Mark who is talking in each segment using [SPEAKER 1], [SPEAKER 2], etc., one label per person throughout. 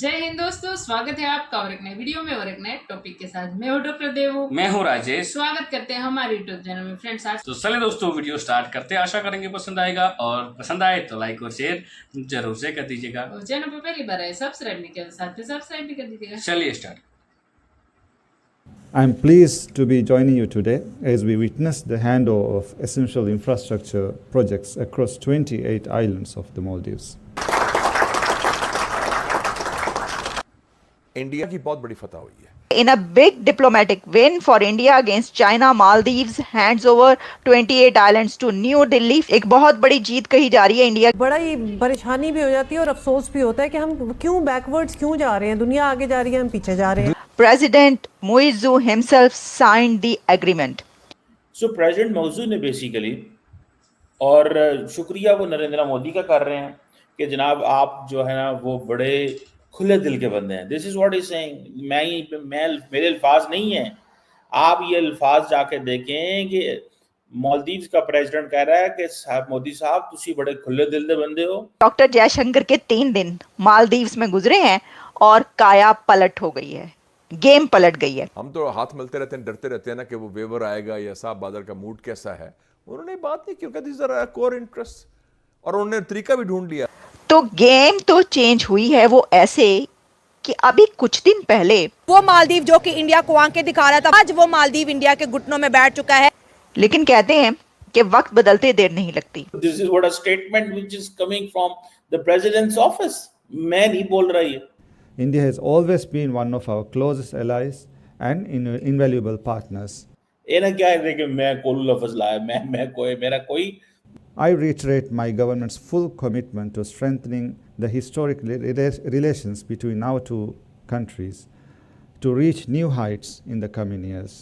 [SPEAKER 1] जय हिंद दोस्तों, स्वागत है आपका और एक नए वीडियो में और एक नए टॉपिक के साथ। मैं हूं डॉक्टर देवू।
[SPEAKER 2] मैं हूं राजेश।
[SPEAKER 1] स्वागत करते हैं हमारे यूट्यूब चैनल में। फ्रेंड्स, आज
[SPEAKER 2] तो चलिए दोस्तों वीडियो स्टार्ट करते हैं। आशा करेंगे पसंद आएगा और पसंद आए तो लाइक और शेयर जरूर से कर दीजिएगा
[SPEAKER 1] और चैनल पर पहली बार आए सब्सक्राइब नहीं किया तो साथ में सब्सक्राइब भी कर दीजिएगा।
[SPEAKER 2] चलिए start.
[SPEAKER 3] I'm pleased to be joining you today as we witness the handover of essential infrastructure projects across 28 islands of the Maldives.
[SPEAKER 4] India की बहुत बड़ी फतह हुई है।
[SPEAKER 5] In a big diplomatic win for India against China, Maldives hands over 28 islands to New Delhi. एक बहुत बड़ी जीत कही जा रही है इंडिया।
[SPEAKER 6] बड़ा ही परेशानी भी हो जाती है और अफसोस भी होता है कि हम क्यों बैकवर्ड्स क्यों जा रहे हैं। दुनिया आगे जा रही है, हम पीछे जा रहे हैं।
[SPEAKER 5] President Muizzu himself signed the agreement.
[SPEAKER 7] So president मौजू ने बेसिकली, और शुक्रिया वो नरेंद्र मोदी का कर रहे हैं कि जनाब आप जो है ना वो बड़े खुले दिल के बंदे हैं। This is what is saying. मैं मेरे अल्फाज नहीं हैं, आप ये अल्फाज जाके देखें कि मालदीव्स का प्रेसिडेंट कह रहा है कि साहब मोदी साहब तुसी बड़े खुले दिल के बंदे हो।
[SPEAKER 5] डॉक्टर जयशंकर के 3 दिन मालदीव्स में गुजरे हैं और काया पलट हो गई है, गेम पलट गई है।
[SPEAKER 4] हम तो हाथ मिलते रहते हैं, डरते रहते हैं ना कि वो वेवर आएगा या साहब बादल का मूड कैसा है। उन्होंने बात नहीं, क्योंकि दिस आर कोर इंटरेस्ट, और उन्होंने तरीका भी ढूंढ लिया।
[SPEAKER 5] तो गेम तो चेंज हुई है, वो ऐसे कि अभी कुछ दिन पहले
[SPEAKER 8] वो मालदीव जो कि इंडिया को आंखें दिखा रहा था, आज वो मालदीव इंडिया के घुटनों में बैठ चुका है।
[SPEAKER 5] लेकिन कहते हैं कि वक्त बदलते देर नहीं लगती।
[SPEAKER 7] This is what a statement which is coming from the president's office. मैं नहीं बोल रहा ये।
[SPEAKER 3] India has always been one of our closest allies and invaluable partners.
[SPEAKER 7] ये ना क्या है कि मैं कोई लफ्ज लाया, मैं कोई मेरा कोई।
[SPEAKER 3] I reiterate my government's full commitment to strengthening the historic relations between our two countries to reach new heights in the coming years.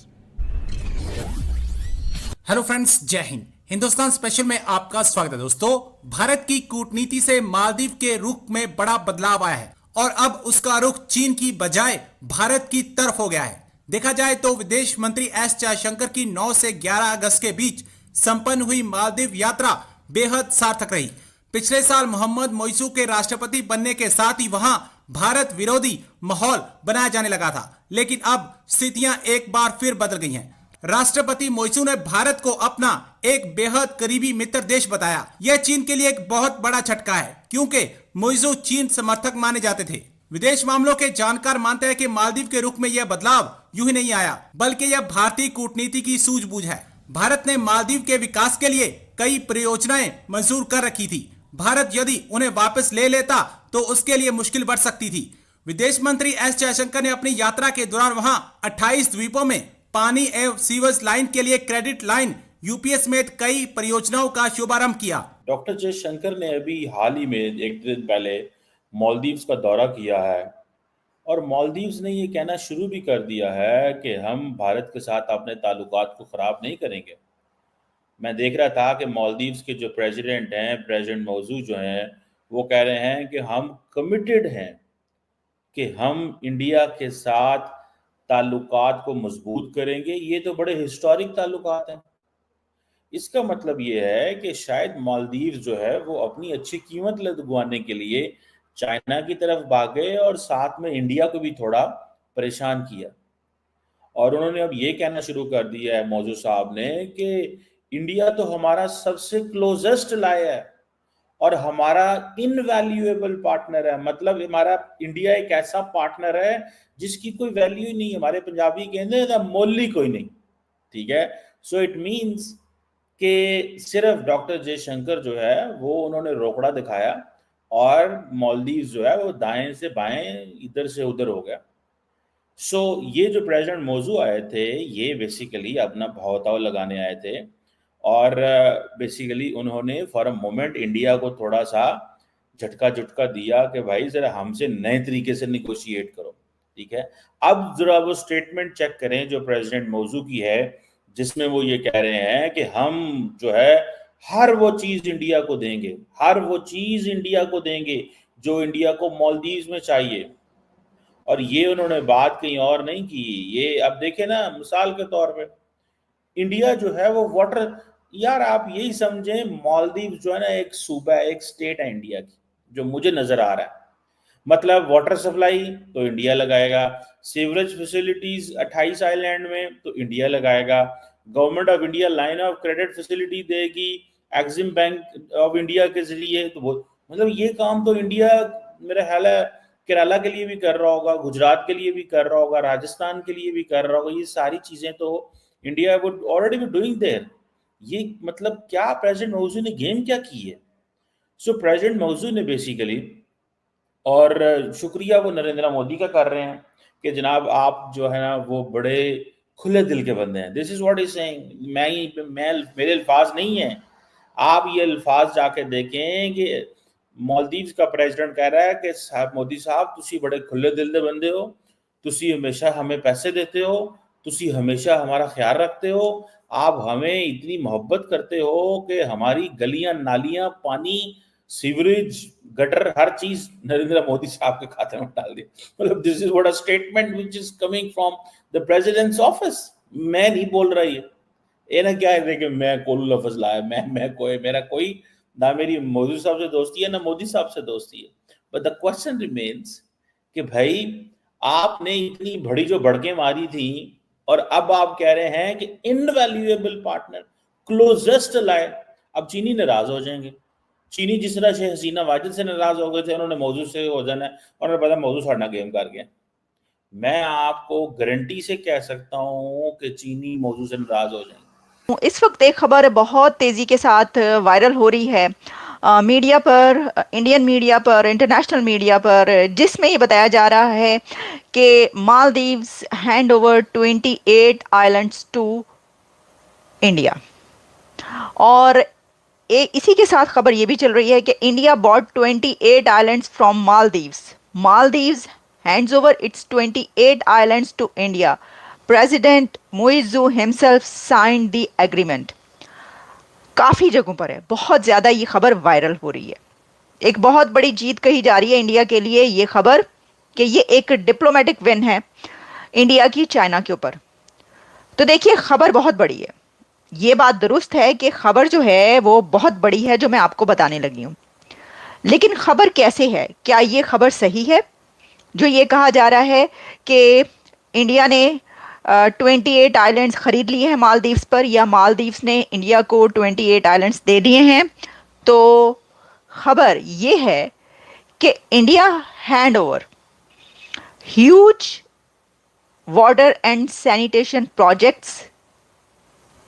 [SPEAKER 9] Hello friends, जय हिंद। हिंदुस्तान स्पेशल में आपका स्वागत है। दोस्तों, भारत की कूटनीति से मालदीव के रुख में बड़ा बदलाव आया है और अब उसका रुख चीन की बजाय भारत की तरफ हो गया है। देखा जाए तो विदेश मंत्री एस जयशंकर की 9 से 11 अगस्त के बीच संपन्न हुई मालदीव यात्रा बेहद सार्थक रही। पिछले साल मोहम्मद मोइसू के राष्ट्रपति बनने के साथ ही वहां भारत विरोधी माहौल बनाया जाने लगा था, लेकिन अब स्थितियां एक बार फिर बदल गई हैं। राष्ट्रपति मोइसू ने भारत को अपना एक बेहद करीबी मित्र देश बताया। यह चीन के लिए एक बहुत बड़ा झटका है, क्योंकि मोइसू चीन समर्थक माने जाते थे। विदेश मामलों के जानकार मानते हैं कि मालदीव के रुख में यह बदलाव यूं ही नहीं आया, बल्कि यह भारतीय कूटनीति की सूझबूझ है। भारत ने मालदीव के विकास के लिए कई परियोजनाएं मंजूर कर रखी थी। भारत यदि उन्हें वापस ले लेता तो उसके लिए मुश्किल बढ़ सकती थी। विदेश मंत्री एस जयशंकर ने अपनी यात्रा के दौरान वहां 28 द्वीपों में पानी एवं सीवेज लाइन के लिए क्रेडिट लाइन, यूपीएस समेत कई परियोजनाओं का शुभारंभ किया।
[SPEAKER 7] डॉक्टर जयशंकर ने अभी हाल ही में एक दिन पहले मालदीव्स का दौरा किया है और मालदीव्स ने ये कहना शुरू भी कर दिया है कि हम भारत के साथ अपने ताल्लुकात को ख़राब नहीं करेंगे। मैं देख रहा था कि मालदीव्स के जो प्रेसिडेंट हैं, प्रेसिडेंट मौजू जो हैं, वो कह रहे हैं कि हम कमिटेड हैं कि हम इंडिया के साथ ताल्लुकात को मजबूत करेंगे। ये तो बड़े हिस्टोरिक ताल्लुकात हैं। इसका मतलब ये है कि शायद मालदीव्स जो है वो अपनी अच्छी कीमत लगवाने के लिए चाइना की तरफ भागे और साथ में इंडिया को भी थोड़ा परेशान किया। और उन्होंने अब ये कहना शुरू कर दिया है मौजू साहब ने कि इंडिया तो हमारा सबसे क्लोजेस्ट लाया है और हमारा इनवैल्यूएबल पार्टनर है। मतलब हमारा इंडिया एक ऐसा पार्टनर है जिसकी कोई वैल्यू ही नहीं है। हमारे पंजाबी कहते हैं मोली कोई नहीं, ठीक है। सो इट मीन्स कि सिर्फ डॉक्टर जयशंकर जो है वो उन्होंने रोकड़ा दिखाया और मालदीव जो है वो दाएं से बाएं इधर से उधर हो गया। सो ये जो प्रेसिडेंट मौजू आए थे ये बेसिकली अपना भावताव लगाने आए थे और बेसिकली उन्होंने फॉर अ मोमेंट इंडिया को थोड़ा सा झटका झुटका दिया कि भाई जरा हमसे नए तरीके से निगोशिएट करो, ठीक है। अब जरा वो स्टेटमेंट चेक करें जो प्रेसिडेंट मौजू की है, जिसमें वो ये कह रहे हैं कि हम जो है हर वो चीज इंडिया को देंगे, हर वो चीज इंडिया को देंगे जो इंडिया को मालदीव्स में चाहिए। और ये उन्होंने बात कहीं और नहीं की। ये अब देखें ना, मिसाल के तौर पे इंडिया जो है वो वाटर, यार आप यही समझें मालदीव जो है ना एक सूबा है, एक स्टेट है इंडिया की, जो मुझे नजर आ रहा है। मतलब वाटर सप्लाई तो इंडिया लगाएगा, सीवरेज फैसिलिटीज 28 आइलैंड में तो इंडिया लगाएगा, government of India line of credit facility देगी एक्सिम बैंक ऑफ इंडिया के जरिए, तो मतलब ये काम तो इंडिया मेरा ख्याल है केरला के लिए भी कर रहा होगा, गुजरात के लिए भी कर रहा होगा, राजस्थान के लिए भी कर रहा होगा। ये सारी चीजें तो India would already be doing there. ये मतलब क्या प्रेसिडेंट मौजूद ने गेम क्या की है? सो प्रेसिडेंट मौजूद ने बेसिकली, और शुक्रिया वो नरेंद्र मोदी का कर रहे हैं कि जनाब आप जो है ना वो बड़े खुले दिल के बंदे हैं। This is what is saying, मैं मेरे अल्फाज नहीं है, आप ये अल्फाज जाके देखें कि मालदीव्स का प्रेसिडेंट कह रहा है कि साहब मोदी साहब तुसी बड़े खुले दिल दे बंदे हो, तुसी हमेशा हमें पैसे देते हो, तुसी हमेशा हमारा ख्याल रखते हो, आप हमें इतनी मोहब्बत करते हो कि हमारी गलियां नालियां पानी सीवरेज गटर हर चीज नरेंद्र मोदी साहब के खाते में डाल दी। मतलब this is what a statement which is coming from the president's office. मैं नहीं बोल रहा ये ना क्या है कि मैं कोलू लफ्ज लाया, मेरा कोई ना मेरी मोदी साहब से दोस्ती है ना मोदी साहब से दोस्ती है। बट द क्वेश्चन रिमेन्स कि भाई आपने इतनी बड़ी जो भड़कें मारी थी और अब आप कह रहे हैं कि इनवैल्यूएबल पार्टनर क्लोजेस्ट लाए, अब चीनी नाराज हो जाएंगे। चीनी जिस तरह से हसीना वाजिद से नाराज हो गए थे, उन्होंने मौजूद से हो जाना है और उन्हें पता मौजूद साढ़ा गेम कर गया। मैं आपको गारंटी से कह सकता हूं कि चीनी मौजूद से नाराज हो जाएंगे।
[SPEAKER 5] इस वक्त एक खबर बहुत तेजी के साथ वायरल हो रही है मीडिया पर, इंडियन मीडिया पर, इंटरनेशनल मीडिया पर, जिसमें ये बताया जा रहा है कि Maldives hand over 28 islands to India. और इसी के साथ खबर ये भी चल रही है कि India bought 28 islands from Maldives. Maldives hands over its 28 islands to India. President Muizzu himself sign the agreement. काफ़ी जगहों पर है, बहुत ज़्यादा ये खबर वायरल हो रही है। एक बहुत बड़ी जीत कही जा रही है इंडिया के लिए ये खबर कि ये एक डिप्लोमेटिक विन है इंडिया की चाइना के ऊपर। तो देखिए खबर बहुत बड़ी है, ये बात दुरुस्त है कि खबर जो है वो बहुत बड़ी है जो मैं आपको बताने लगी हूँ, लेकिन खबर कैसे है? क्या ये खबर सही है जो ये कहा जा रहा है कि इंडिया ने 28 आइलैंड्स खरीद लिए हैं मालदीव्स पर, या मालदीव्स ने इंडिया को 28 आइलैंड्स दे दिए हैं? तो खबर ये है कि India hand over huge water and sanitation projects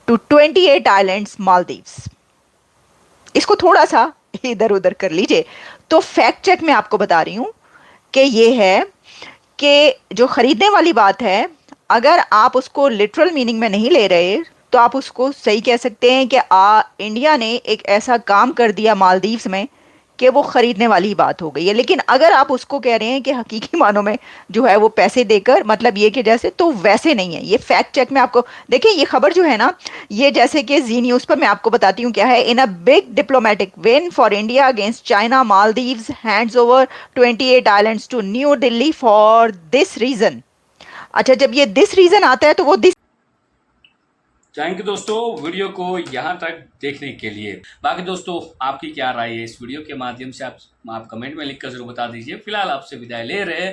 [SPEAKER 5] to 28 islands Maldives. इसको थोड़ा सा इधर उधर कर लीजिए। तो फैक्ट चेक मैं आपको बता रही हूं कि ये है कि जो खरीदने वाली बात है, अगर आप उसको लिटरल मीनिंग में नहीं ले रहे तो आप उसको सही कह सकते हैं कि इंडिया ने एक ऐसा काम कर दिया मालदीव्स में कि वो खरीदने वाली बात हो गई है। लेकिन अगर आप उसको कह रहे हैं कि हकीकी मानों में जो है वो पैसे देकर, मतलब ये कि जैसे, तो वैसे नहीं है। ये फैक्ट चेक में आपको देखिए, ये खबर जो है ना, ये जैसे कि जी न्यूज़ पर मैं आपको बताती हूँ क्या है। In a big diplomatic win for India against China, Maldives hands over 28 islands to New Delhi for this reason. अच्छा, जब ये दिस रीजन आता है तो वो दिस।
[SPEAKER 2] थैंक यू दोस्तों वीडियो को यहाँ तक देखने के लिए। बाकी दोस्तों आपकी क्या राय है इस वीडियो के माध्यम से आप कमेंट में लिखकर जरूर बता दीजिए। फिलहाल आपसे विदाई ले रहे,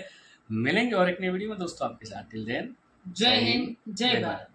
[SPEAKER 2] मिलेंगे और एक नई वीडियो में दोस्तों आपके साथ। टिल देन
[SPEAKER 1] जय हिंद, जय भारत।